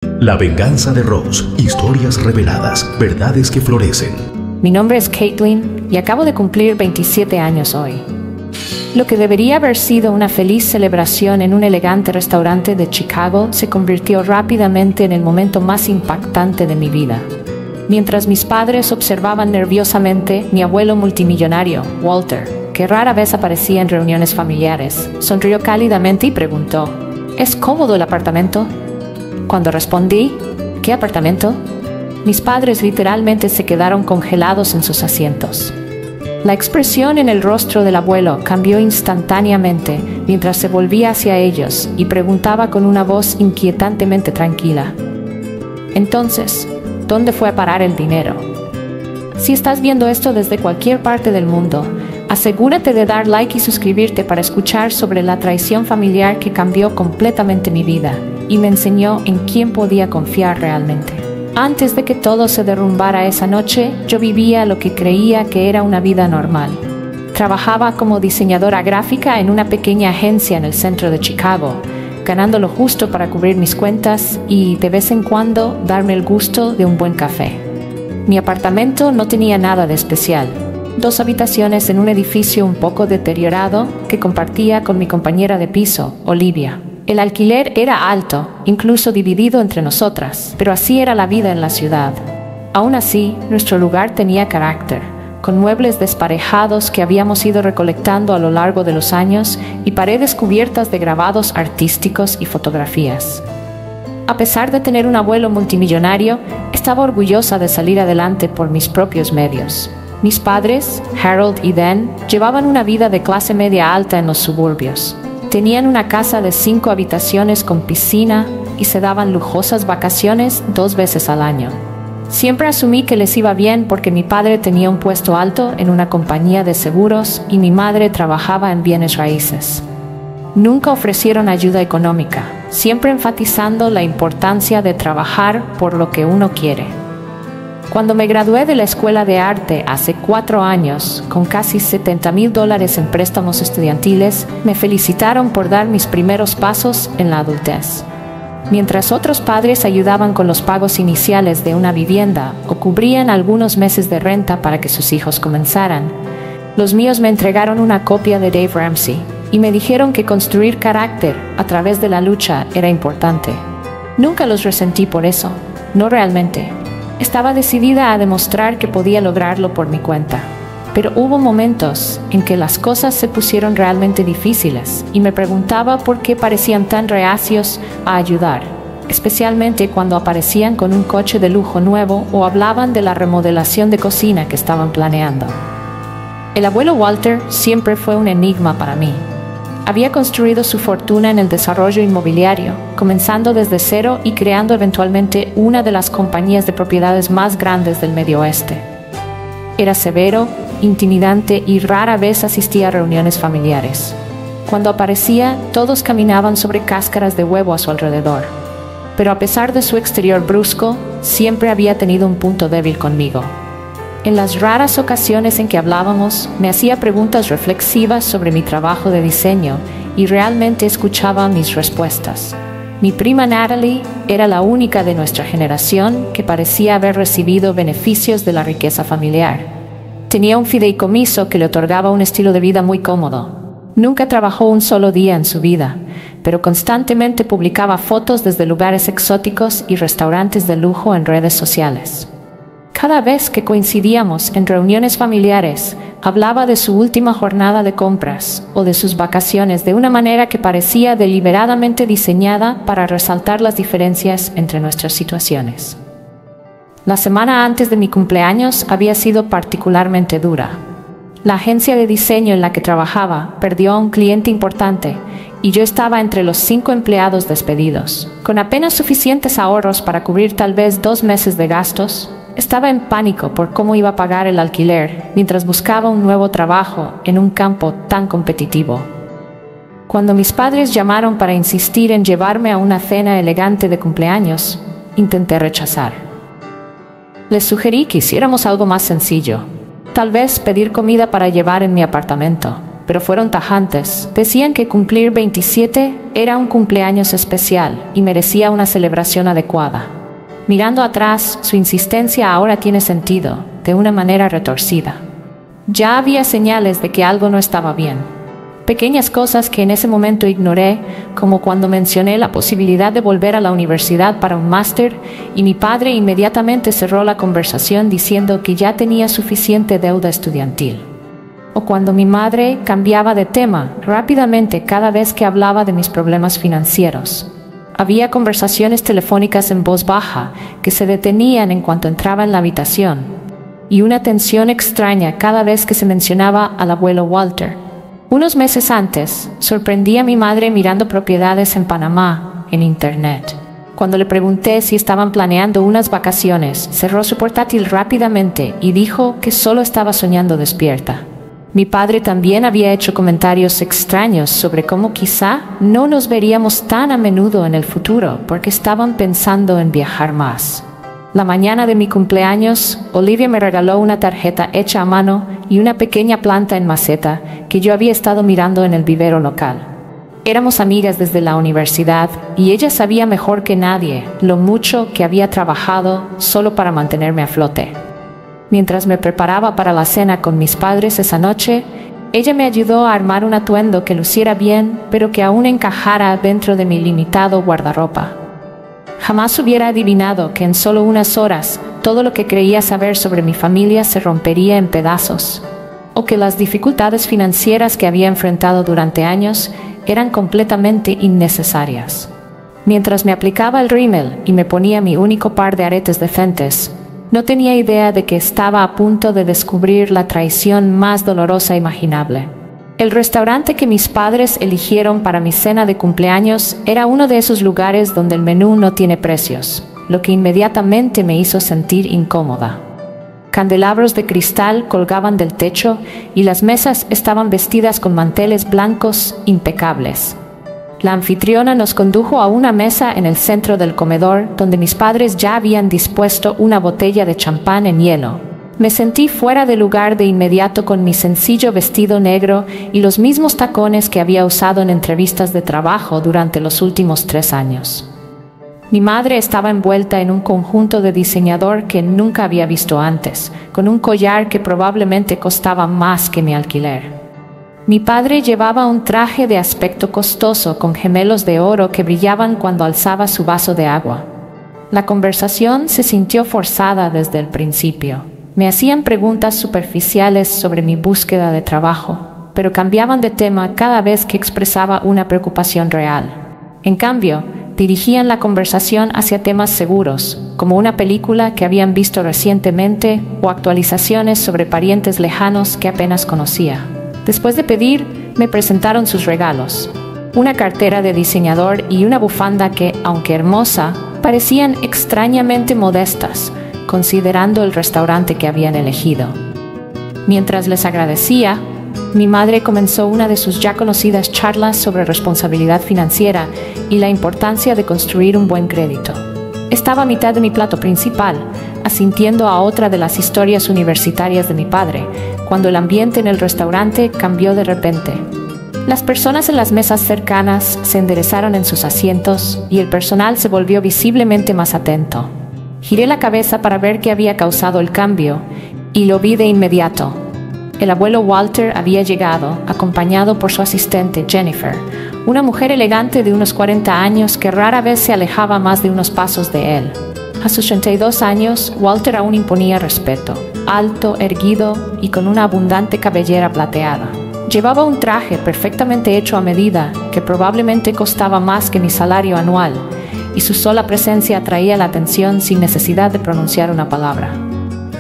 La venganza de Ross. Historias reveladas. Verdades que florecen. Mi nombre es Caitlin y acabo de cumplir 27 años hoy. Lo que debería haber sido una feliz celebración en un elegante restaurante de Chicago se convirtió rápidamente en el momento más impactante de mi vida. Mientras mis padres observaban nerviosamente, mi abuelo multimillonario, Walter, que rara vez aparecía en reuniones familiares, sonrió cálidamente y preguntó: ¿Es cómodo el apartamento? Cuando respondí: ¿Qué apartamento?, mis padres literalmente se quedaron congelados en sus asientos. La expresión en el rostro del abuelo cambió instantáneamente mientras se volvía hacia ellos y preguntaba con una voz inquietantemente tranquila: Entonces, ¿dónde fue a parar el dinero? Si estás viendo esto desde cualquier parte del mundo, asegúrate de dar like y suscribirte para escuchar sobre la traición familiar que cambió completamente mi vida y me enseñó en quién podía confiar realmente. Antes de que todo se derrumbara esa noche, yo vivía lo que creía que era una vida normal. Trabajaba como diseñadora gráfica en una pequeña agencia en el centro de Chicago, ganando lo justo para cubrir mis cuentas y, de vez en cuando, darme el gusto de un buen café. Mi apartamento no tenía nada de especial. 2 habitaciones en un edificio un poco deteriorado que compartía con mi compañera de piso, Olivia. El alquiler era alto, incluso dividido entre nosotras, pero así era la vida en la ciudad. Aún así, nuestro lugar tenía carácter, con muebles desparejados que habíamos ido recolectando a lo largo de los años y paredes cubiertas de grabados artísticos y fotografías. A pesar de tener un abuelo multimillonario, estaba orgullosa de salir adelante por mis propios medios. Mis padres, Harold y Dan, llevaban una vida de clase media alta en los suburbios. Tenían una casa de 5 habitaciones con piscina y se daban lujosas vacaciones 2 veces al año. Siempre asumí que les iba bien porque mi padre tenía un puesto alto en una compañía de seguros y mi madre trabajaba en bienes raíces. Nunca ofrecieron ayuda económica, siempre enfatizando la importancia de trabajar por lo que uno quiere. Cuando me gradué de la escuela de arte hace 4 años, con casi $70,000 en préstamos estudiantiles, me felicitaron por dar mis primeros pasos en la adultez. Mientras otros padres ayudaban con los pagos iniciales de una vivienda o cubrían algunos meses de renta para que sus hijos comenzaran, los míos me entregaron una copia de Dave Ramsey y me dijeron que construir carácter a través de la lucha era importante. Nunca los resentí por eso, no realmente. Estaba decidida a demostrar que podía lograrlo por mi cuenta. Pero hubo momentos en que las cosas se pusieron realmente difíciles y me preguntaba por qué parecían tan reacios a ayudar, especialmente cuando aparecían con un coche de lujo nuevo o hablaban de la remodelación de cocina que estaban planeando. El abuelo Walter siempre fue un enigma para mí. Había construido su fortuna en el desarrollo inmobiliario, comenzando desde cero y creando eventualmente una de las compañías de propiedades más grandes del Medio Oeste. Era severo, intimidante y rara vez asistía a reuniones familiares. Cuando aparecía, todos caminaban sobre cáscaras de huevo a su alrededor. Pero a pesar de su exterior brusco, siempre había tenido un punto débil conmigo. En las raras ocasiones en que hablábamos, me hacía preguntas reflexivas sobre mi trabajo de diseño y realmente escuchaba mis respuestas. Mi prima Natalie era la única de nuestra generación que parecía haber recibido beneficios de la riqueza familiar. Tenía un fideicomiso que le otorgaba un estilo de vida muy cómodo. Nunca trabajó un solo día en su vida, pero constantemente publicaba fotos desde lugares exóticos y restaurantes de lujo en redes sociales. Cada vez que coincidíamos en reuniones familiares, hablaba de su última jornada de compras o de sus vacaciones de una manera que parecía deliberadamente diseñada para resaltar las diferencias entre nuestras situaciones. La semana antes de mi cumpleaños había sido particularmente dura. La agencia de diseño en la que trabajaba perdió a un cliente importante y yo estaba entre los 5 empleados despedidos. Con apenas suficientes ahorros para cubrir tal vez 2 meses de gastos, estaba en pánico por cómo iba a pagar el alquiler mientras buscaba un nuevo trabajo en un campo tan competitivo. Cuando mis padres llamaron para insistir en llevarme a una cena elegante de cumpleaños, intenté rechazar. Les sugerí que hiciéramos algo más sencillo, tal vez pedir comida para llevar en mi apartamento, pero fueron tajantes. Decían que cumplir 27 era un cumpleaños especial y merecía una celebración adecuada. Mirando atrás, su insistencia ahora tiene sentido, de una manera retorcida. Ya había señales de que algo no estaba bien. Pequeñas cosas que en ese momento ignoré, como cuando mencioné la posibilidad de volver a la universidad para un máster, y mi padre inmediatamente cerró la conversación diciendo que ya tenía suficiente deuda estudiantil. O cuando mi madre cambiaba de tema rápidamente cada vez que hablaba de mis problemas financieros. Había conversaciones telefónicas en voz baja que se detenían en cuanto entraba en la habitación, y una tensión extraña cada vez que se mencionaba al abuelo Walter. Unos meses antes, sorprendí a mi madre mirando propiedades en Panamá, en internet. Cuando le pregunté si estaban planeando unas vacaciones, cerró su portátil rápidamente y dijo que solo estaba soñando despierta. Mi padre también había hecho comentarios extraños sobre cómo quizá no nos veríamos tan a menudo en el futuro porque estaban pensando en viajar más. La mañana de mi cumpleaños, Olivia me regaló una tarjeta hecha a mano y una pequeña planta en maceta que yo había estado mirando en el vivero local. Éramos amigas desde la universidad y ella sabía mejor que nadie lo mucho que había trabajado solo para mantenerme a flote. Mientras me preparaba para la cena con mis padres esa noche, ella me ayudó a armar un atuendo que luciera bien, pero que aún encajara dentro de mi limitado guardarropa. Jamás hubiera adivinado que en solo unas horas todo lo que creía saber sobre mi familia se rompería en pedazos, o que las dificultades financieras que había enfrentado durante años eran completamente innecesarias. Mientras me aplicaba el rímel y me ponía mi único par de aretes decentes, no tenía idea de que estaba a punto de descubrir la traición más dolorosa imaginable. El restaurante que mis padres eligieron para mi cena de cumpleaños era uno de esos lugares donde el menú no tiene precios, lo que inmediatamente me hizo sentir incómoda. Candelabros de cristal colgaban del techo y las mesas estaban vestidas con manteles blancos impecables. La anfitriona nos condujo a una mesa en el centro del comedor donde mis padres ya habían dispuesto una botella de champán en hielo. Me sentí fuera de lugar de inmediato con mi sencillo vestido negro y los mismos tacones que había usado en entrevistas de trabajo durante los últimos 3 años. Mi madre estaba envuelta en un conjunto de diseñador que nunca había visto antes, con un collar que probablemente costaba más que mi alquiler. Mi padre llevaba un traje de aspecto costoso con gemelos de oro que brillaban cuando alzaba su vaso de agua. La conversación se sintió forzada desde el principio. Me hacían preguntas superficiales sobre mi búsqueda de trabajo, pero cambiaban de tema cada vez que expresaba una preocupación real. En cambio, dirigían la conversación hacia temas seguros, como una película que habían visto recientemente o actualizaciones sobre parientes lejanos que apenas conocía. Después de pedir, me presentaron sus regalos: una cartera de diseñador y una bufanda que, aunque hermosa, parecían extrañamente modestas, considerando el restaurante que habían elegido. Mientras les agradecía, mi madre comenzó una de sus ya conocidas charlas sobre responsabilidad financiera y la importancia de construir un buen crédito. Estaba a mitad de mi plato principal, asintiendo a otra de las historias universitarias de mi padre, cuando el ambiente en el restaurante cambió de repente. Las personas en las mesas cercanas se enderezaron en sus asientos y el personal se volvió visiblemente más atento. Giré la cabeza para ver qué había causado el cambio y lo vi de inmediato. El abuelo Walter había llegado, acompañado por su asistente Jennifer, una mujer elegante de unos 40 años que rara vez se alejaba más de unos pasos de él. A sus 32 años, Walter aún imponía respeto, alto, erguido y con una abundante cabellera plateada. Llevaba un traje perfectamente hecho a medida que probablemente costaba más que mi salario anual, y su sola presencia atraía la atención sin necesidad de pronunciar una palabra.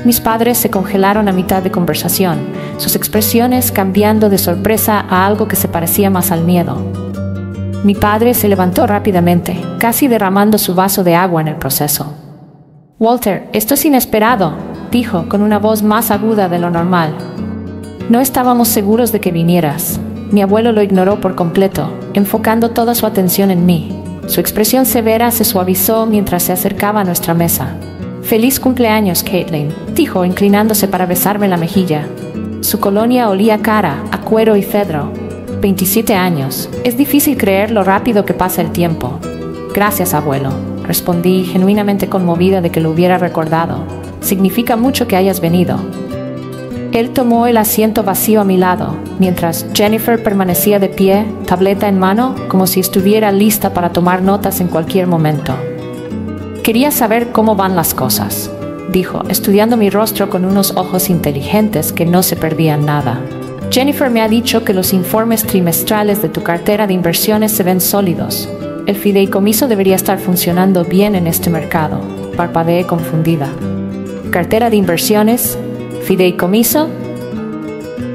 Mis padres se congelaron a mitad de conversación, sus expresiones cambiando de sorpresa a algo que se parecía más al miedo. Mi padre se levantó rápidamente, casi derramando su vaso de agua en el proceso. «Walter, esto es inesperado», dijo con una voz más aguda de lo normal. «No estábamos seguros de que vinieras». Mi abuelo lo ignoró por completo, enfocando toda su atención en mí. Su expresión severa se suavizó mientras se acercaba a nuestra mesa. «Feliz cumpleaños, Caitlin», dijo, inclinándose para besarme la mejilla. Su colonia olía cara, a cuero y cedro. 27 años. Es difícil creer lo rápido que pasa el tiempo. Gracias, abuelo, respondí, genuinamente conmovida de que lo hubiera recordado. Significa mucho que hayas venido. Él tomó el asiento vacío a mi lado, mientras Jennifer permanecía de pie, tableta en mano, como si estuviera lista para tomar notas en cualquier momento. Quería saber cómo van las cosas, dijo, estudiando mi rostro con unos ojos inteligentes que no se perdían nada. Jennifer me ha dicho que los informes trimestrales de tu cartera de inversiones se ven sólidos. El fideicomiso debería estar funcionando bien en este mercado. Parpadeé confundida. ¿Cartera de inversiones? ¿Fideicomiso?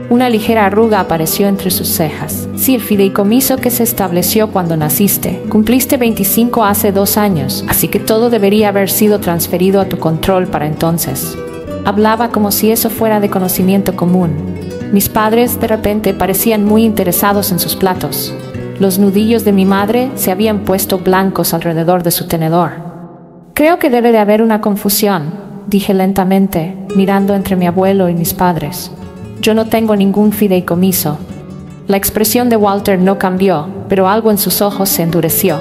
Una ligera arruga apareció entre sus cejas. Sí, el fideicomiso que se estableció cuando naciste. Cumpliste 25 hace 2 años, así que todo debería haber sido transferido a tu control para entonces. Hablaba como si eso fuera de conocimiento común. Mis padres, de repente, parecían muy interesados en sus platos. Los nudillos de mi madre se habían puesto blancos alrededor de su tenedor. Creo que debe de haber una confusión, dije lentamente, mirando entre mi abuelo y mis padres. Yo no tengo ningún fideicomiso. La expresión de Walter no cambió, pero algo en sus ojos se endureció.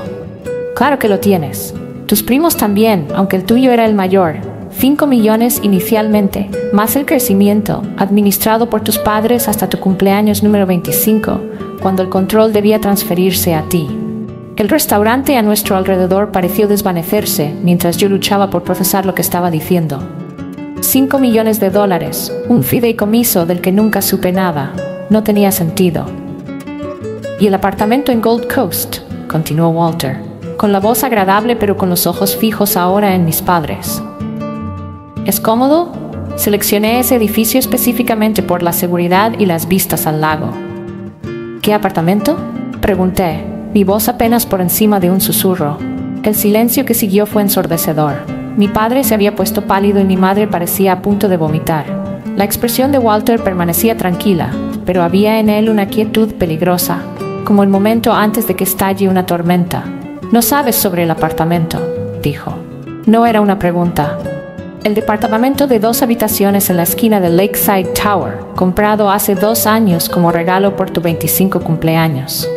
Claro que lo tienes. Tus primos también, aunque el tuyo era el mayor. 5 millones inicialmente, más el crecimiento, administrado por tus padres hasta tu cumpleaños número 25, cuando el control debía transferirse a ti. El restaurante a nuestro alrededor pareció desvanecerse mientras yo luchaba por procesar lo que estaba diciendo. 5 millones de dólares, un fideicomiso del que nunca supe nada. No tenía sentido. ¿Y el apartamento en Gold Coast?, continuó Walter, con la voz agradable pero con los ojos fijos ahora en mis padres. ¿Es cómodo? Seleccioné ese edificio específicamente por la seguridad y las vistas al lago. ¿Qué apartamento?, pregunté, mi voz apenas por encima de un susurro. El silencio que siguió fue ensordecedor. Mi padre se había puesto pálido y mi madre parecía a punto de vomitar. La expresión de Walter permanecía tranquila, pero había en él una quietud peligrosa, como el momento antes de que estalle una tormenta. «No sabes sobre el apartamento», dijo. No era una pregunta. El departamento de 2 habitaciones en la esquina del Lakeside Tower, comprado hace 2 años como regalo por tu 25 cumpleaños.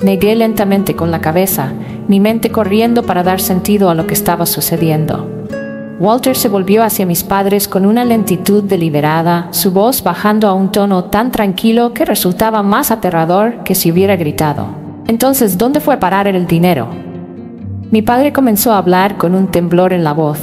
Negué lentamente con la cabeza, mi mente corriendo para dar sentido a lo que estaba sucediendo. Walter se volvió hacia mis padres con una lentitud deliberada, su voz bajando a un tono tan tranquilo que resultaba más aterrador que si hubiera gritado. Entonces, ¿dónde fue a parar el dinero? Mi padre comenzó a hablar con un temblor en la voz.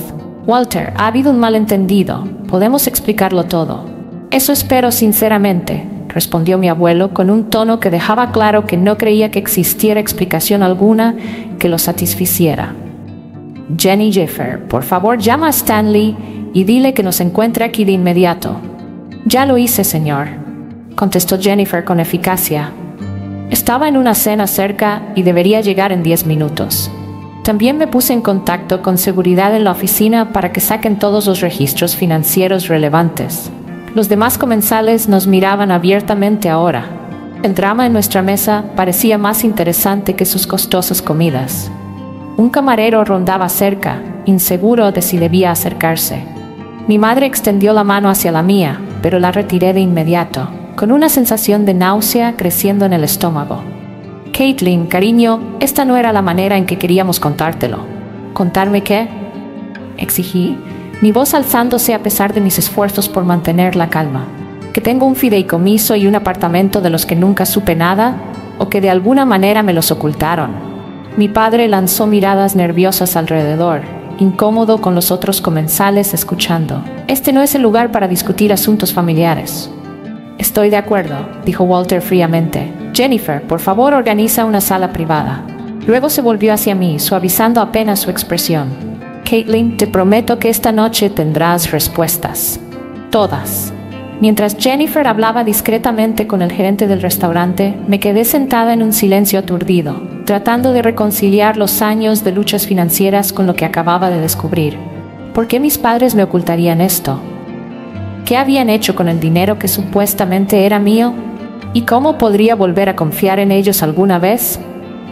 Walter, ha habido un malentendido. Podemos explicarlo todo. Eso espero sinceramente, respondió mi abuelo con un tono que dejaba claro que no creía que existiera explicación alguna que lo satisficiera. Jennifer, por favor llama a Stanley y dile que nos encuentre aquí de inmediato. Ya lo hice, señor, contestó Jennifer con eficacia. Estaba en una cena cerca y debería llegar en 10 minutos. También me puse en contacto con seguridad en la oficina para que saquen todos los registros financieros relevantes. Los demás comensales nos miraban abiertamente ahora. El drama en nuestra mesa parecía más interesante que sus costosas comidas. Un camarero rondaba cerca, inseguro de si debía acercarse. Mi madre extendió la mano hacia la mía, pero la retiré de inmediato, con una sensación de náusea creciendo en el estómago. Caitlin, cariño, esta no era la manera en que queríamos contártelo. ¿Contarme qué?, exigí, mi voz alzándose a pesar de mis esfuerzos por mantener la calma. ¿Que tengo un fideicomiso y un apartamento de los que nunca supe nada? ¿O que de alguna manera me los ocultaron? Mi padre lanzó miradas nerviosas alrededor, incómodo con los otros comensales escuchando. Este no es el lugar para discutir asuntos familiares. Estoy de acuerdo, dijo Walter fríamente. Jennifer, por favor organiza una sala privada. Luego se volvió hacia mí, suavizando apenas su expresión. Caitlin, te prometo que esta noche tendrás respuestas. Todas. Mientras Jennifer hablaba discretamente con el gerente del restaurante, me quedé sentada en un silencio aturdido, tratando de reconciliar los años de luchas financieras con lo que acababa de descubrir. ¿Por qué mis padres me ocultarían esto? ¿Qué habían hecho con el dinero que supuestamente era mío? ¿Y cómo podría volver a confiar en ellos alguna vez?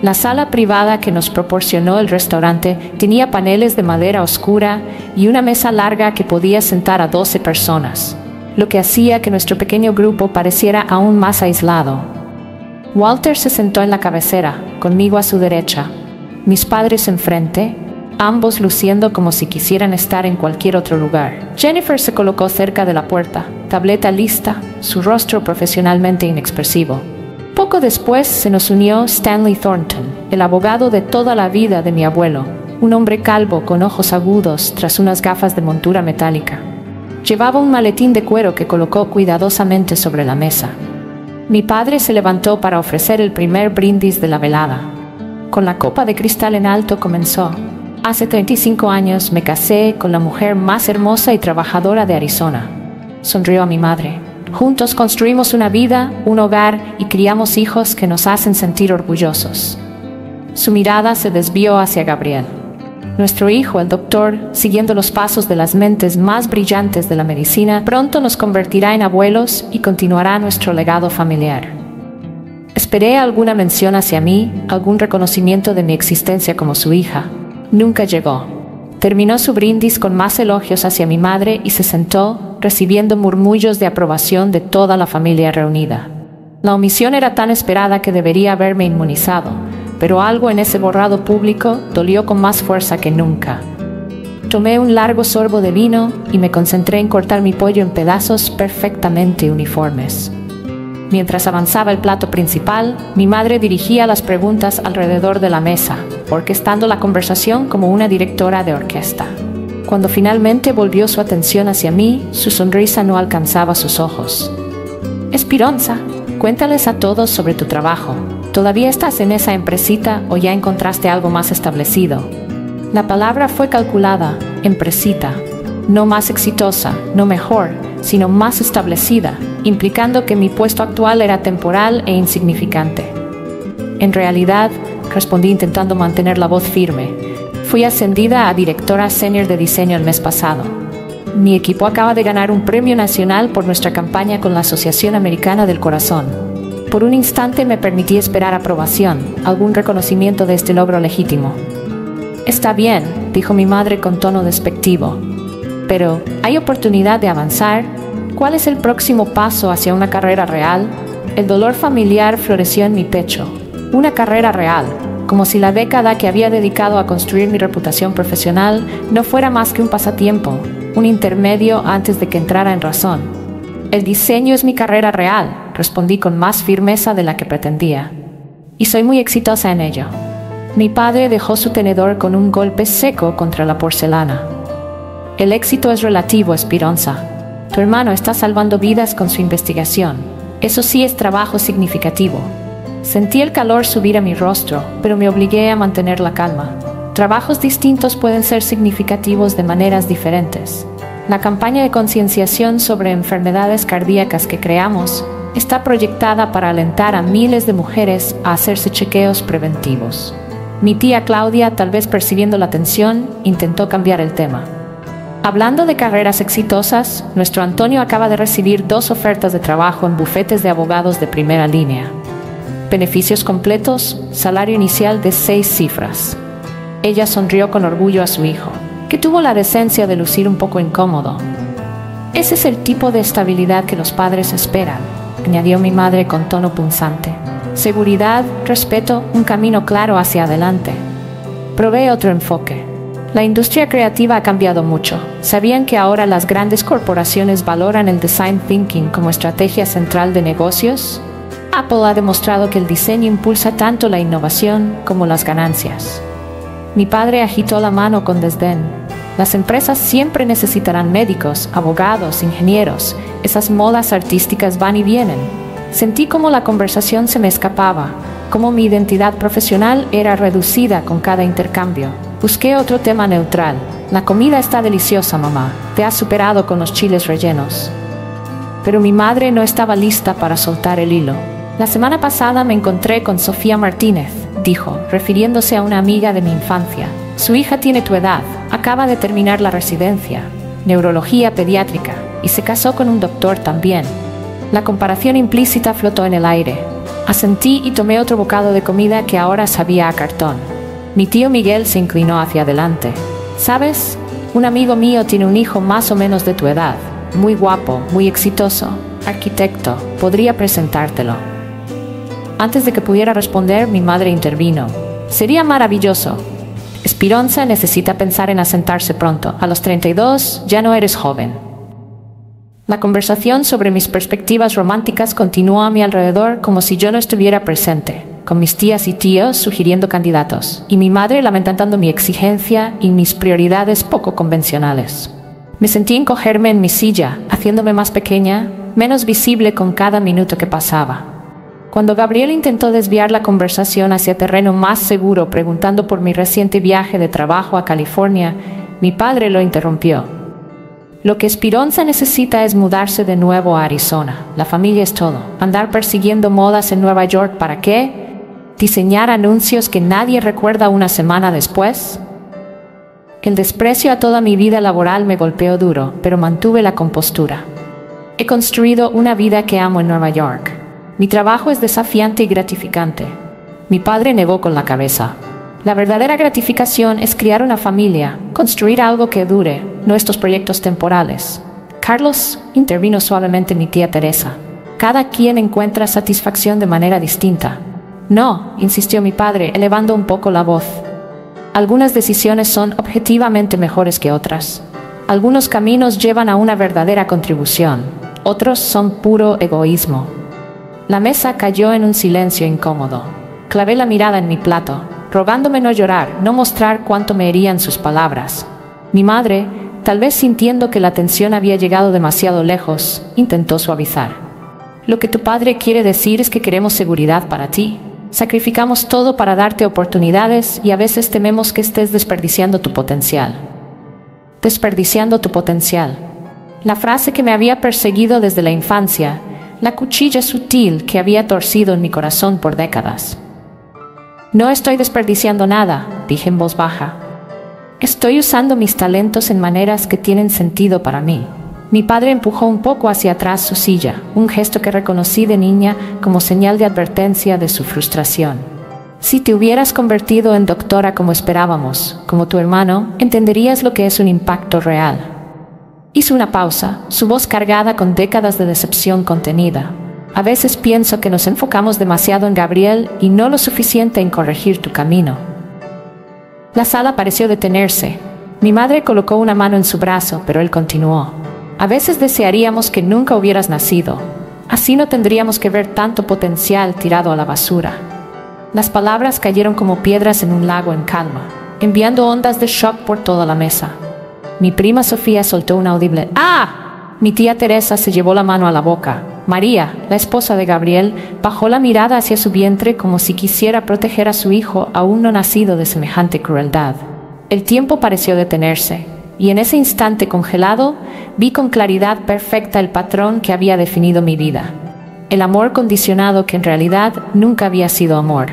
La sala privada que nos proporcionó el restaurante tenía paneles de madera oscura y una mesa larga que podía sentar a 12 personas. lo que hacía que nuestro pequeño grupo pareciera aún más aislado. Walter se sentó en la cabecera, conmigo a su derecha, mis padres enfrente, ambos luciendo como si quisieran estar en cualquier otro lugar. Jennifer se colocó cerca de la puerta, tableta lista, su rostro profesionalmente inexpresivo. Poco después se nos unió Stanley Thornton, el abogado de toda la vida de mi abuelo, un hombre calvo con ojos agudos tras unas gafas de montura metálica. Llevaba un maletín de cuero que colocó cuidadosamente sobre la mesa. Mi padre se levantó para ofrecer el primer brindis de la velada. Con la copa de cristal en alto comenzó. Hace 35 años me casé con la mujer más hermosa y trabajadora de Arizona. Sonrió a mi madre. Juntos construimos una vida, un hogar y criamos hijos que nos hacen sentir orgullosos. Su mirada se desvió hacia Gabriel. Nuestro hijo, el doctor, siguiendo los pasos de las mentes más brillantes de la medicina, pronto nos convertirá en abuelos y continuará nuestro legado familiar. Esperé alguna mención hacia mí, algún reconocimiento de mi existencia como su hija. Nunca llegó. Terminó su brindis con más elogios hacia mi madre y se sentó, recibiendo murmullos de aprobación de toda la familia reunida. La omisión era tan esperada que debería haberme inmunizado, pero algo en ese borrado público dolió con más fuerza que nunca. Tomé un largo sorbo de vino y me concentré en cortar mi pollo en pedazos perfectamente uniformes. Mientras avanzaba el plato principal, mi madre dirigía las preguntas alrededor de la mesa, orquestando la conversación como una directora de orquesta. Cuando finalmente volvió su atención hacia mí, su sonrisa no alcanzaba sus ojos. Esperanza, cuéntales a todos sobre tu trabajo. ¿Todavía estás en esa empresita o ya encontraste algo más establecido? La palabra fue calculada, empresita, no más exitosa, no mejor, sino más establecida, implicando que mi puesto actual era temporal e insignificante. En realidad, respondí intentando mantener la voz firme, fui ascendida a directora senior de diseño el mes pasado. Mi equipo acaba de ganar un premio nacional por nuestra campaña con la Asociación Americana del Corazón. Por un instante me permití esperar aprobación, algún reconocimiento de este logro legítimo. Está bien, dijo mi madre con tono despectivo. Pero, ¿hay oportunidad de avanzar? ¿Cuál es el próximo paso hacia una carrera real? El dolor familiar floreció en mi pecho. Una carrera real, como si la década que había dedicado a construir mi reputación profesional no fuera más que un pasatiempo, un intermedio antes de que entrara en razón. El diseño es mi carrera real, respondí con más firmeza de la que pretendía. Y soy muy exitosa en ello. Mi padre dejó su tenedor con un golpe seco contra la porcelana. El éxito es relativo, Esperanza. Tu hermano está salvando vidas con su investigación. Eso sí es trabajo significativo. Sentí el calor subir a mi rostro, pero me obligué a mantener la calma. Trabajos distintos pueden ser significativos de maneras diferentes. La campaña de concienciación sobre enfermedades cardíacas que creamos está proyectada para alentar a miles de mujeres a hacerse chequeos preventivos. Mi tía Claudia, tal vez percibiendo la tensión, intentó cambiar el tema. Hablando de carreras exitosas, nuestro Antonio acaba de recibir 2 ofertas de trabajo en bufetes de abogados de primera línea. Beneficios completos, salario inicial de 6 cifras. Ella sonrió con orgullo a su hijo, que tuvo la decencia de lucir un poco incómodo. Ese es el tipo de estabilidad que los padres esperan, añadió mi madre con tono punzante. Seguridad, respeto, un camino claro hacia adelante. Probé otro enfoque. La industria creativa ha cambiado mucho. ¿Sabían que ahora las grandes corporaciones valoran el design thinking como estrategia central de negocios? Apple ha demostrado que el diseño impulsa tanto la innovación como las ganancias. Mi padre agitó la mano con desdén. Las empresas siempre necesitarán médicos, abogados, ingenieros. Esas modas artísticas van y vienen. Sentí como la conversación se me escapaba, como mi identidad profesional era reducida con cada intercambio. Busqué otro tema neutral. La comida está deliciosa, mamá. Te has superado con los chiles rellenos. Pero mi madre no estaba lista para soltar el hilo. La semana pasada me encontré con Sofía Martínez, dijo, refiriéndose a una amiga de mi infancia. Su hija tiene tu edad, acaba de terminar la residencia, neurología pediátrica, y se casó con un doctor también. La comparación implícita flotó en el aire. Asentí y tomé otro bocado de comida que ahora sabía a cartón. Mi tío Miguel se inclinó hacia adelante. ¿Sabes? Un amigo mío tiene un hijo más o menos de tu edad. muy guapo, muy exitoso, arquitecto, podría presentártelo. Antes de que pudiera responder, mi madre intervino. Sería maravilloso. Esperanza necesita pensar en asentarse pronto. A los 32 ya no eres joven. La conversación sobre mis perspectivas románticas continuó a mi alrededor como si yo no estuviera presente, con mis tías y tíos sugiriendo candidatos, y mi madre lamentando mi exigencia y mis prioridades poco convencionales. Me sentí encogerme en mi silla, haciéndome más pequeña, menos visible con cada minuto que pasaba. Cuando Gabriel intentó desviar la conversación hacia terreno más seguro, preguntando por mi reciente viaje de trabajo a California, mi padre lo interrumpió. Lo que Esperanza necesita es mudarse de nuevo a Arizona. La familia es todo. Andar persiguiendo modas en Nueva York, ¿para qué? ¿Diseñar anuncios que nadie recuerda una semana después? El desprecio a toda mi vida laboral me golpeó duro, pero mantuve la compostura. He construido una vida que amo en Nueva York. Mi trabajo es desafiante y gratificante. Mi padre negó con la cabeza. La verdadera gratificación es criar una familia, construir algo que dure, no estos proyectos temporales. Carlos, intervino suavemente mi tía Teresa. Cada quien encuentra satisfacción de manera distinta. No, insistió mi padre, elevando un poco la voz. Algunas decisiones son objetivamente mejores que otras. Algunos caminos llevan a una verdadera contribución. Otros son puro egoísmo. La mesa cayó en un silencio incómodo. Clavé la mirada en mi plato, rogándome no llorar, no mostrar cuánto me herían sus palabras. Mi madre, tal vez sintiendo que la tensión había llegado demasiado lejos, intentó suavizar. Lo que tu padre quiere decir es que queremos seguridad para ti. Sacrificamos todo para darte oportunidades y a veces tememos que estés desperdiciando tu potencial. Desperdiciando tu potencial. La frase que me había perseguido desde la infancia, la cuchilla sutil que había torcido en mi corazón por décadas. No estoy desperdiciando nada, dije en voz baja. Estoy usando mis talentos en maneras que tienen sentido para mí. Mi padre empujó un poco hacia atrás su silla, un gesto que reconocí de niña como señal de advertencia de su frustración. Si te hubieras convertido en doctora como esperábamos, como tu hermano, entenderías lo que es un impacto real. Hizo una pausa, su voz cargada con décadas de decepción contenida. A veces pienso que nos enfocamos demasiado en Gabriel y no lo suficiente en corregir tu camino. La sala pareció detenerse. Mi madre colocó una mano en su brazo, pero él continuó. A veces desearíamos que nunca hubieras nacido. Así no tendríamos que ver tanto potencial tirado a la basura. Las palabras cayeron como piedras en un lago en calma, enviando ondas de shock por toda la mesa. Mi prima Sofía soltó un audible ¡ah! Mi tía Teresa se llevó la mano a la boca. María, la esposa de Gabriel, bajó la mirada hacia su vientre como si quisiera proteger a su hijo aún no nacido de semejante crueldad. El tiempo pareció detenerse, y en ese instante congelado vi con claridad perfecta el patrón que había definido mi vida. El amor condicionado que en realidad nunca había sido amor.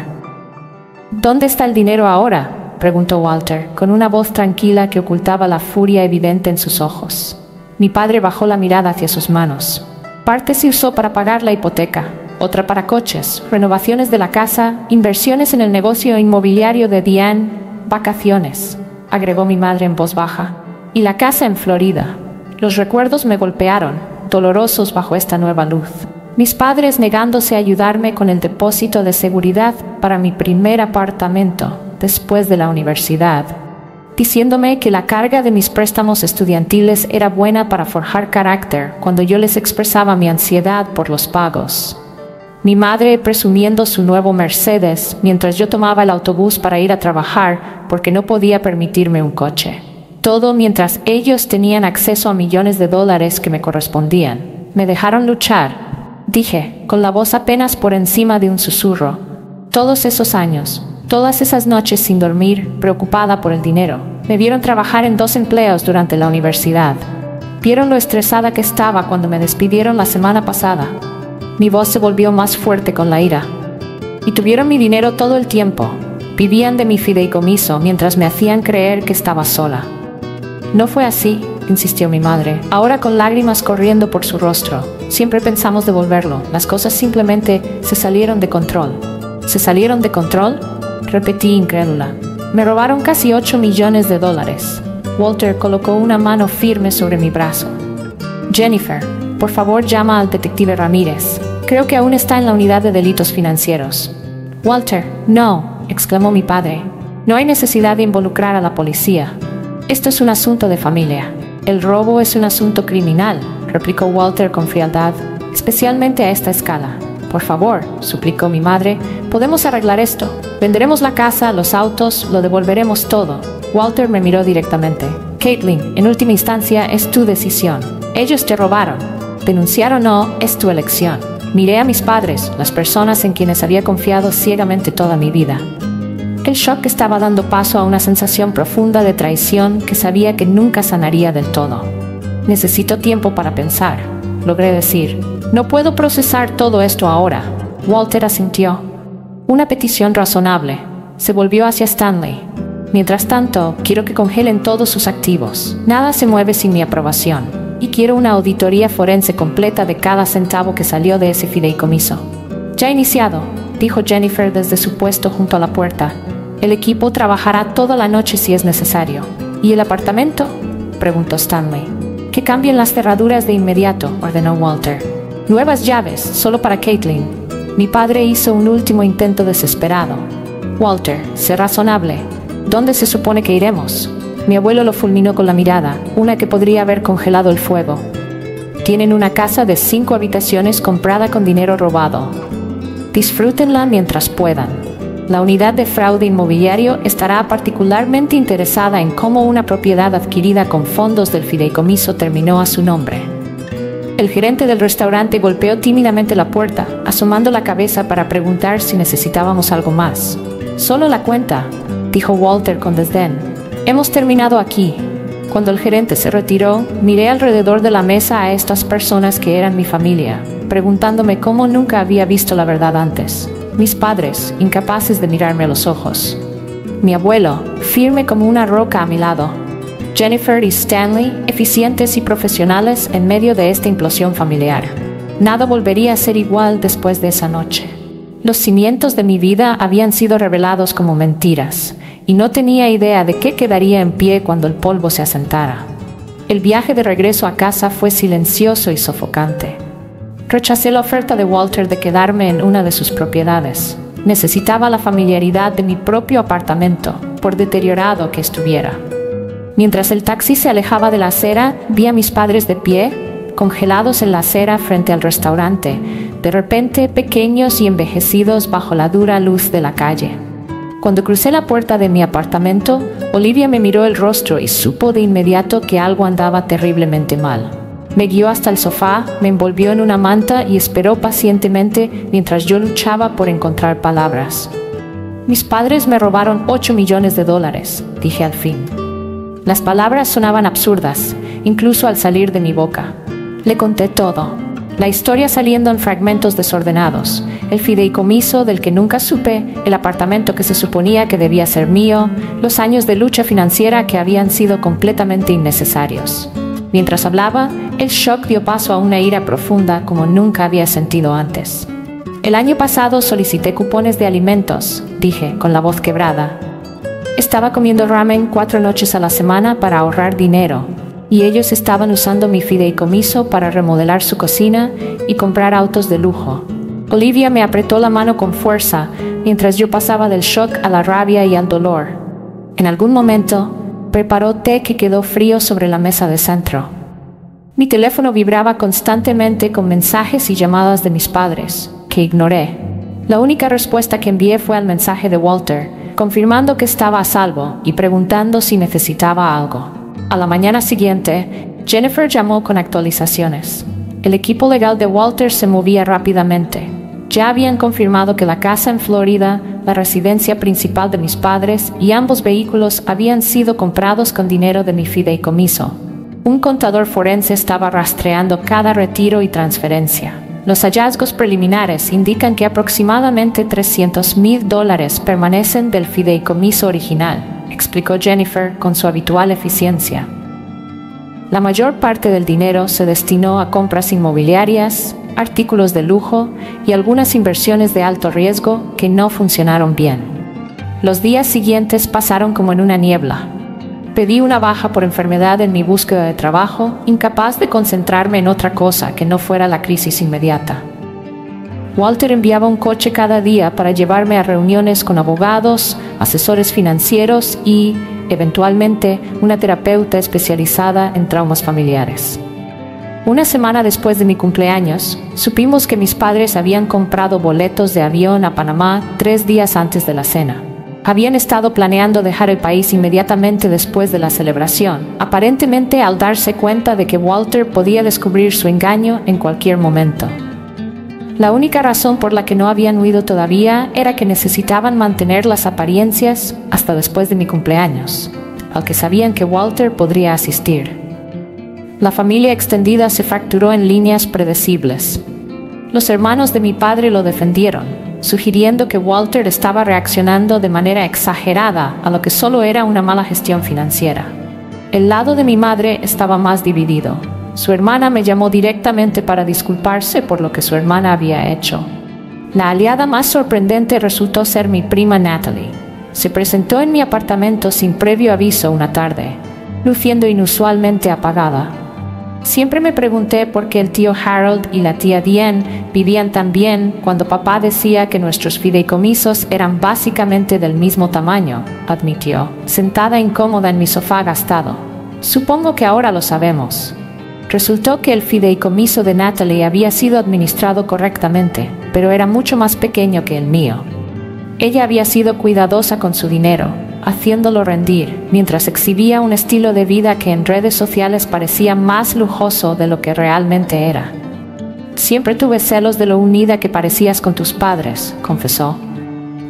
¿Dónde está el dinero ahora?, preguntó Walter, con una voz tranquila que ocultaba la furia evidente en sus ojos. Mi padre bajó la mirada hacia sus manos. Parte se usó para pagar la hipoteca, otra para coches, renovaciones de la casa, inversiones en el negocio inmobiliario de Diane, vacaciones, agregó mi madre en voz baja, y la casa en Florida. Los recuerdos me golpearon, dolorosos bajo esta nueva luz. Mis padres negándose a ayudarme con el depósito de seguridad para mi primer apartamento después de la universidad, diciéndome que la carga de mis préstamos estudiantiles era buena para forjar carácter cuando yo les expresaba mi ansiedad por los pagos. Mi madre presumiendo su nuevo Mercedes mientras yo tomaba el autobús para ir a trabajar porque no podía permitirme un coche. Todo mientras ellos tenían acceso a millones de dólares que me correspondían. Me dejaron luchar, dije, con la voz apenas por encima de un susurro. Todos esos años, todas esas noches sin dormir, preocupada por el dinero. Me vieron trabajar en 2 empleos durante la universidad. Vieron lo estresada que estaba cuando me despidieron la semana pasada. Mi voz se volvió más fuerte con la ira. Y tuvieron mi dinero todo el tiempo. Vivían de mi fideicomiso mientras me hacían creer que estaba sola. No fue así, insistió mi madre, ahora con lágrimas corriendo por su rostro. Siempre pensamos devolverlo. Las cosas simplemente se salieron de control. ¿Se salieron de control?, repetí incrédula. Me robaron casi $8 millones. Walter colocó una mano firme sobre mi brazo. Jennifer, por favor llama al detective Ramírez. Creo que aún está en la unidad de delitos financieros. Walter, no, exclamó mi padre. No hay necesidad de involucrar a la policía. Esto es un asunto de familia. El robo es un asunto criminal, replicó Walter con frialdad, especialmente a esta escala. Por favor, suplicó mi madre, podemos arreglar esto. Venderemos la casa, los autos, lo devolveremos todo. Walter me miró directamente. Caitlin, en última instancia, es tu decisión. Ellos te robaron. Denunciar o no, es tu elección. Miré a mis padres, las personas en quienes había confiado ciegamente toda mi vida. El shock estaba dando paso a una sensación profunda de traición que sabía que nunca sanaría del todo. Necesito tiempo para pensar, logré decir. No puedo procesar todo esto ahora. Walter asintió. Una petición razonable. Se volvió hacia Stanley. Mientras tanto, quiero que congelen todos sus activos. Nada se mueve sin mi aprobación. Y quiero una auditoría forense completa de cada centavo que salió de ese fideicomiso. Ya iniciado, dijo Jennifer desde su puesto junto a la puerta. El equipo trabajará toda la noche si es necesario. ¿Y el apartamento?, preguntó Stanley. Que cambien las cerraduras de inmediato, ordenó Walter. Nuevas llaves, solo para Caitlin. Mi padre hizo un último intento desesperado. Walter, sé razonable. ¿Dónde se supone que iremos? Mi abuelo lo fulminó con la mirada, una que podría haber congelado el fuego. Tienen una casa de 5 habitaciones comprada con dinero robado. Disfrútenla mientras puedan. La unidad de fraude inmobiliario estará particularmente interesada en cómo una propiedad adquirida con fondos del fideicomiso terminó a su nombre. El gerente del restaurante golpeó tímidamente la puerta, asomando la cabeza para preguntar si necesitábamos algo más. Solo la cuenta, dijo Walter con desdén. Hemos terminado aquí. Cuando el gerente se retiró, miré alrededor de la mesa a estas personas que eran mi familia, preguntándome cómo nunca había visto la verdad antes. Mis padres, incapaces de mirarme a los ojos. Mi abuelo, firme como una roca a mi lado. Jennifer y Stanley, eficientes y profesionales en medio de esta implosión familiar. Nada volvería a ser igual después de esa noche. Los cimientos de mi vida habían sido revelados como mentiras, y no tenía idea de qué quedaría en pie cuando el polvo se asentara. El viaje de regreso a casa fue silencioso y sofocante. Rechacé la oferta de Walter de quedarme en una de sus propiedades. Necesitaba la familiaridad de mi propio apartamento, por deteriorado que estuviera. Mientras el taxi se alejaba de la acera, vi a mis padres de pie, congelados en la acera frente al restaurante, de repente pequeños y envejecidos bajo la dura luz de la calle. Cuando crucé la puerta de mi apartamento, Olivia me miró el rostro y supo de inmediato que algo andaba terriblemente mal. Me guió hasta el sofá, me envolvió en una manta y esperó pacientemente mientras yo luchaba por encontrar palabras. Mis padres me robaron $8 millones, dije al fin. Las palabras sonaban absurdas, incluso al salir de mi boca. Le conté todo. La historia saliendo en fragmentos desordenados, el fideicomiso del que nunca supe, el apartamento que se suponía que debía ser mío, los años de lucha financiera que habían sido completamente innecesarios. Mientras hablaba, el shock dio paso a una ira profunda como nunca había sentido antes. El año pasado solicité cupones de alimentos, dije, con la voz quebrada. Estaba comiendo ramen 4 noches a la semana para ahorrar dinero, y ellos estaban usando mi fideicomiso para remodelar su cocina y comprar autos de lujo. Olivia me apretó la mano con fuerza mientras yo pasaba del shock a la rabia y al dolor. En algún momento, preparó té que quedó frío sobre la mesa de centro. Mi teléfono vibraba constantemente con mensajes y llamadas de mis padres, que ignoré. La única respuesta que envié fue al mensaje de Walter, confirmando que estaba a salvo y preguntando si necesitaba algo. A la mañana siguiente, Jennifer llamó con actualizaciones. El equipo legal de Walter se movía rápidamente. Ya habían confirmado que la casa en Florida, la residencia principal de mis padres y ambos vehículos habían sido comprados con dinero de mi fideicomiso. Un contador forense estaba rastreando cada retiro y transferencia. Los hallazgos preliminares indican que aproximadamente $300,000 permanecen del fideicomiso original, explicó Jennifer con su habitual eficiencia. La mayor parte del dinero se destinó a compras inmobiliarias, artículos de lujo y algunas inversiones de alto riesgo que no funcionaron bien. Los días siguientes pasaron como en una niebla. Pedí una baja por enfermedad en mi búsqueda de trabajo, incapaz de concentrarme en otra cosa que no fuera la crisis inmediata. Walter enviaba un coche cada día para llevarme a reuniones con abogados, asesores financieros y, eventualmente, una terapeuta especializada en traumas familiares. Una semana después de mi cumpleaños, supimos que mis padres habían comprado boletos de avión a Panamá 3 días antes de la cena. Habían estado planeando dejar el país inmediatamente después de la celebración, aparentemente al darse cuenta de que Walter podía descubrir su engaño en cualquier momento. La única razón por la que no habían huido todavía era que necesitaban mantener las apariencias hasta después de mi cumpleaños, al que sabían que Walter podría asistir. La familia extendida se fracturó en líneas predecibles. Los hermanos de mi padre lo defendieron, sugiriendo que Walter estaba reaccionando de manera exagerada a lo que solo era una mala gestión financiera. El lado de mi madre estaba más dividido. Su hermana me llamó directamente para disculparse por lo que su hermana había hecho. La aliada más sorprendente resultó ser mi prima Natalie. Se presentó en mi apartamento sin previo aviso una tarde, luciendo inusualmente apagada. Siempre me pregunté por qué el tío Harold y la tía Diane vivían tan bien cuando papá decía que nuestros fideicomisos eran básicamente del mismo tamaño, admitió, sentada incómoda en mi sofá gastado. Supongo que ahora lo sabemos. Resultó que el fideicomiso de Natalie había sido administrado correctamente, pero era mucho más pequeño que el mío. Ella había sido cuidadosa con su dinero, haciéndolo rendir, mientras exhibía un estilo de vida que en redes sociales parecía más lujoso de lo que realmente era. Siempre tuve celos de lo unida que parecías con tus padres, confesó.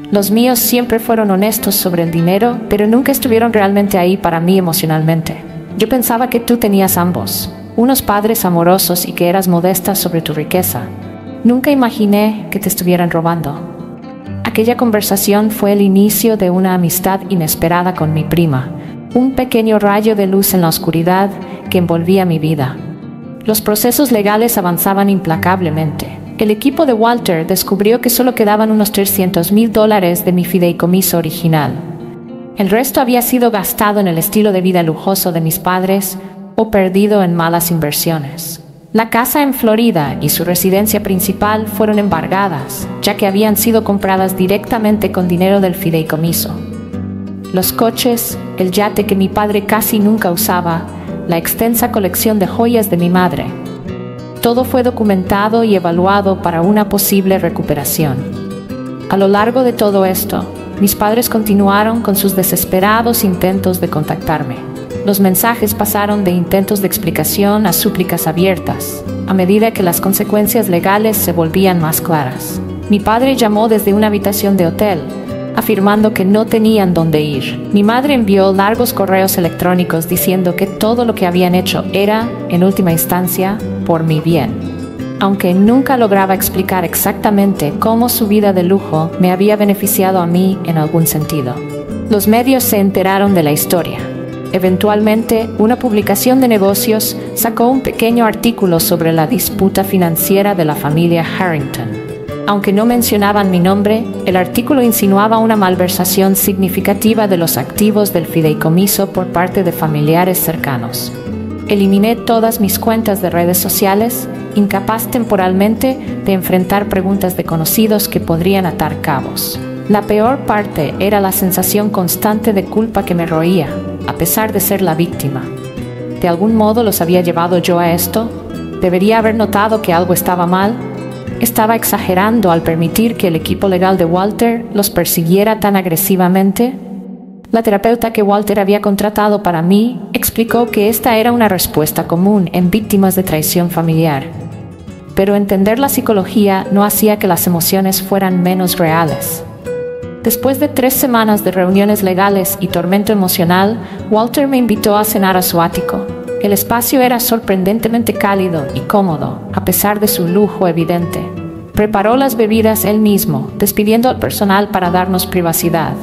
Los míos siempre fueron honestos sobre el dinero, pero nunca estuvieron realmente ahí para mí emocionalmente. Yo pensaba que tú tenías ambos, unos padres amorosos y que eras modesta sobre tu riqueza. Nunca imaginé que te estuvieran robando. Aquella conversación fue el inicio de una amistad inesperada con mi prima, un pequeño rayo de luz en la oscuridad que envolvía mi vida. Los procesos legales avanzaban implacablemente. El equipo de Walter descubrió que solo quedaban unos $300,000 de mi fideicomiso original. El resto había sido gastado en el estilo de vida lujoso de mis padres o perdido en malas inversiones. La casa en Florida y su residencia principal fueron embargadas, ya que habían sido compradas directamente con dinero del fideicomiso. Los coches, el yate que mi padre casi nunca usaba, la extensa colección de joyas de mi madre. Todo fue documentado y evaluado para una posible recuperación. A lo largo de todo esto, mis padres continuaron con sus desesperados intentos de contactarme. Los mensajes pasaron de intentos de explicación a súplicas abiertas, a medida que las consecuencias legales se volvían más claras. Mi padre llamó desde una habitación de hotel, afirmando que no tenían dónde ir. Mi madre envió largos correos electrónicos diciendo que todo lo que habían hecho era, en última instancia, por mi bien, aunque nunca lograba explicar exactamente cómo su vida de lujo me había beneficiado a mí en algún sentido. Los medios se enteraron de la historia. Eventualmente, una publicación de negocios sacó un pequeño artículo sobre la disputa financiera de la familia Harrington. Aunque no mencionaban mi nombre, el artículo insinuaba una malversación significativa de los activos del fideicomiso por parte de familiares cercanos. Eliminé todas mis cuentas de redes sociales, incapaz temporalmente de enfrentar preguntas de conocidos que podrían atar cabos. La peor parte era la sensación constante de culpa que me roía, a pesar de ser la víctima. ¿De algún modo los había llevado yo a esto? ¿Debería haber notado que algo estaba mal? ¿Estaba exagerando al permitir que el equipo legal de Walter los persiguiera tan agresivamente? La terapeuta que Walter había contratado para mí explicó que esta era una respuesta común en víctimas de traición familiar. Pero entender la psicología no hacía que las emociones fueran menos reales. Después de 3 semanas de reuniones legales y tormento emocional, Walter me invitó a cenar a su ático. El espacio era sorprendentemente cálido y cómodo, a pesar de su lujo evidente. Preparó las bebidas él mismo, despidiendo al personal para darnos privacidad.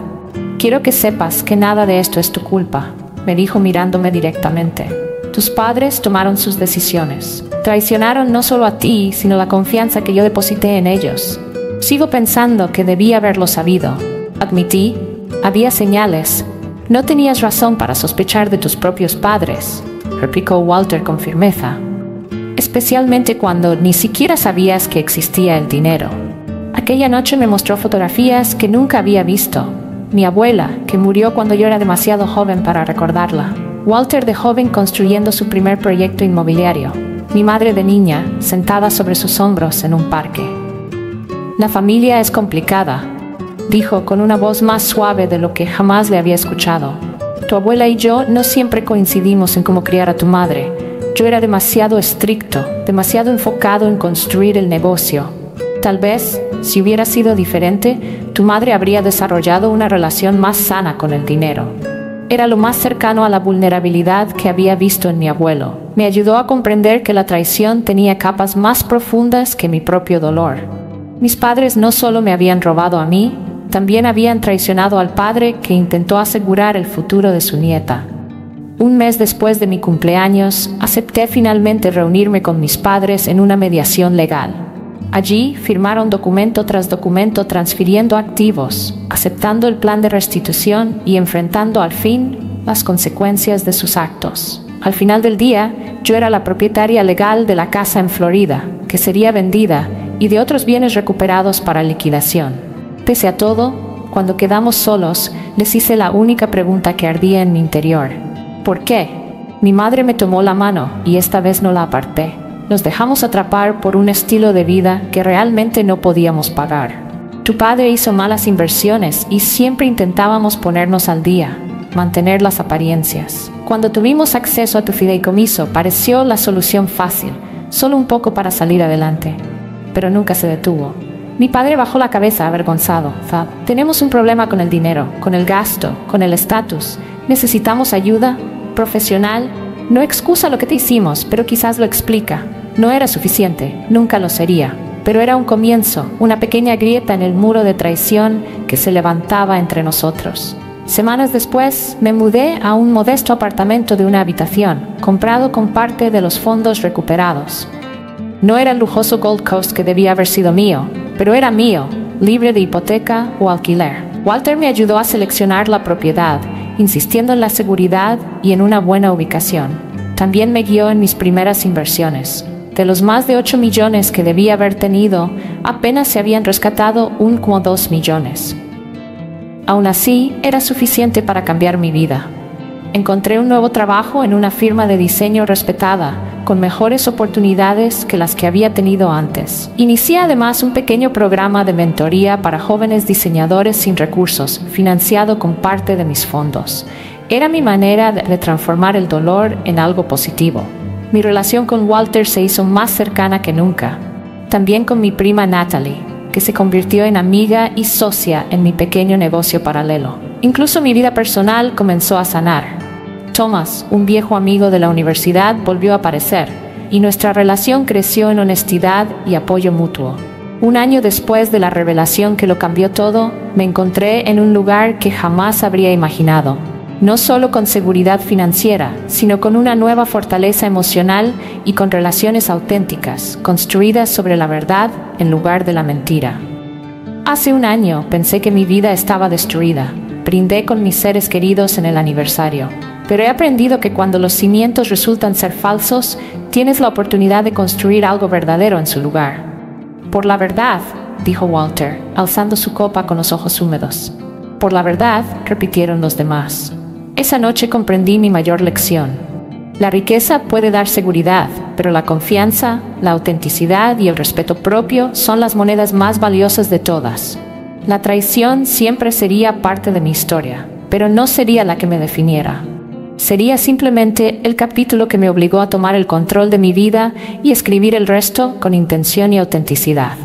«Quiero que sepas que nada de esto es tu culpa», me dijo mirándome directamente. «Tus padres tomaron sus decisiones. Traicionaron no solo a ti, sino la confianza que yo deposité en ellos. Sigo pensando que debí haberlo sabido», admití. Había señales. No tenías razón para sospechar de tus propios padres, replicó Walter con firmeza, especialmente cuando ni siquiera sabías que existía el dinero. Aquella noche me mostró fotografías que nunca había visto. Mi abuela, que murió cuando yo era demasiado joven para recordarla. Walter de joven construyendo su primer proyecto inmobiliario. Mi madre de niña, sentada sobre sus hombros en un parque. La familia es complicada, dijo con una voz más suave de lo que jamás le había escuchado. Tu abuela y yo no siempre coincidimos en cómo criar a tu madre. Yo era demasiado estricto, demasiado enfocado en construir el negocio. Tal vez, si hubiera sido diferente, tu madre habría desarrollado una relación más sana con el dinero. Era lo más cercano a la vulnerabilidad que había visto en mi abuelo. Me ayudó a comprender que la traición tenía capas más profundas que mi propio dolor. Mis padres no solo me habían robado a mí, también habían traicionado al padre que intentó asegurar el futuro de su nieta. Un mes después de mi cumpleaños, acepté finalmente reunirme con mis padres en una mediación legal. Allí firmaron documento tras documento transfiriendo activos, aceptando el plan de restitución y enfrentando al fin las consecuencias de sus actos. Al final del día, yo era la propietaria legal de la casa en Florida, que sería vendida, y de otros bienes recuperados para liquidación. Pese a todo, cuando quedamos solos, les hice la única pregunta que ardía en mi interior. ¿Por qué? Mi madre me tomó la mano y esta vez no la aparté. Nos dejamos atrapar por un estilo de vida que realmente no podíamos pagar. Tu padre hizo malas inversiones y siempre intentábamos ponernos al día, mantener las apariencias. Cuando tuvimos acceso a tu fideicomiso, pareció la solución fácil, solo un poco para salir adelante. Pero nunca se detuvo. Mi padre bajó la cabeza avergonzado. Fab, tenemos un problema con el dinero, con el gasto, con el estatus. Necesitamos ayuda profesional. No excusa lo que te hicimos, pero quizás lo explica. No era suficiente, nunca lo sería. Pero era un comienzo, una pequeña grieta en el muro de traición que se levantaba entre nosotros. Semanas después, me mudé a un modesto apartamento de una habitación, comprado con parte de los fondos recuperados. No era el lujoso Gold Coast que debía haber sido mío, pero era mío, libre de hipoteca o alquiler. Walter me ayudó a seleccionar la propiedad, insistiendo en la seguridad y en una buena ubicación. También me guió en mis primeras inversiones. De los más de 8 millones que debía haber tenido, apenas se habían rescatado 1,2 millones. Aún así, era suficiente para cambiar mi vida. Encontré un nuevo trabajo en una firma de diseño respetada, con mejores oportunidades que las que había tenido antes. Inicié además un pequeño programa de mentoría para jóvenes diseñadores sin recursos, financiado con parte de mis fondos. Era mi manera de transformar el dolor en algo positivo. Mi relación con Walter se hizo más cercana que nunca. También con mi prima Natalie, que se convirtió en amiga y socia en mi pequeño negocio paralelo. Incluso mi vida personal comenzó a sanar. Thomas, un viejo amigo de la universidad, volvió a aparecer, y nuestra relación creció en honestidad y apoyo mutuo. Un año después de la revelación que lo cambió todo, me encontré en un lugar que jamás habría imaginado. No solo con seguridad financiera, sino con una nueva fortaleza emocional y con relaciones auténticas, construidas sobre la verdad en lugar de la mentira. Hace un año pensé que mi vida estaba destruida. Brindé con mis seres queridos en el aniversario. Pero he aprendido que cuando los cimientos resultan ser falsos, tienes la oportunidad de construir algo verdadero en su lugar. Por la verdad, dijo Walter, alzando su copa con los ojos húmedos. Por la verdad, repitieron los demás. Esa noche comprendí mi mayor lección. La riqueza puede dar seguridad, pero la confianza, la autenticidad y el respeto propio son las monedas más valiosas de todas. La traición siempre sería parte de mi historia, pero no sería la que me definiera. Sería simplemente el capítulo que me obligó a tomar el control de mi vida y escribir el resto con intención y autenticidad.